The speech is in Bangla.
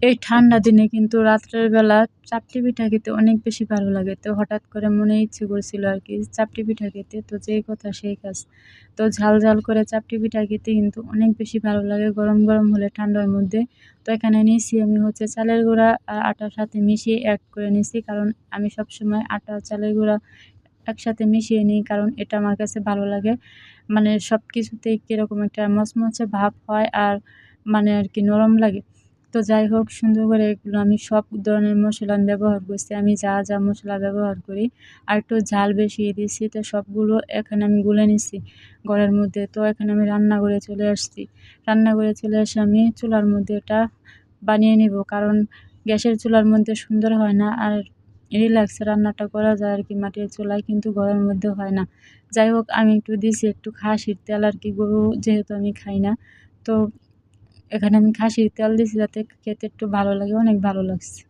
এই ঠান্ডা দিনে কিন্তু রাত্রের বেলা চাপটি পিঠা খেতে অনেক বেশি ভালো লাগে। তো হঠাৎ করে মনে ইচ্ছে করছিল আরকি চাপটি পিঠা খেতে। তো যেই কথা সেই কাজ। তো ঝাল, ঝাল করে চাপটি পিঠা খেতে কিন্তু অনেক বেশি ভালো লাগে গরম, গরম হলে ঠান্ডার মধ্যে। তো এখানে নিছি আমি হচ্ছে চালের গুঁড়া আর আটার সাথে মিশিয়ে এড করে নিছি। কারণ আমি সবসময় আটা চালের গুঁড়া একসাথে মিশিয়ে নিই, কারণ এটা আমার কাছে ভালো লাগে। মানে সবকিছুতেই কিরকম একটা মচমচে ভাব হয় আর মানে আরকি নরম লাগে। তো যাই হোক, সুন্দর করে এগুলো আমি সব ধরনের মসলা আমি ব্যবহার করছি। আমি যা, যা মসলা ব্যবহার করি। আর একটু ঝাল বেশিয়ে দিছি। তো সবগুলো এখানে আমি গুলে নিছি ঘরের মধ্যে। তো এখানে আমি রান্নাঘরে চলে আসছি। রান্নাঘরে চলে এসে আমি চুলার মধ্যে এটা বানিয়ে নিব। কারণ গ্যাসের চুলার মধ্যে সুন্দর হয় না। আর রিল্যাক্সে রান্নাটা করা যায় আরকি মাটির চুলায়, কিন্তু ঘরের মধ্যে হয় না। যাই হোক, আমি একটু দিছি একটু খাসির তেল আরকি, গরু যেহেতু আমি খাই না। তো এখানে আমি খাসির তেল দিছি যাতে খেতে একটু ভালো লাগে, অনেক ভালো লাগছে।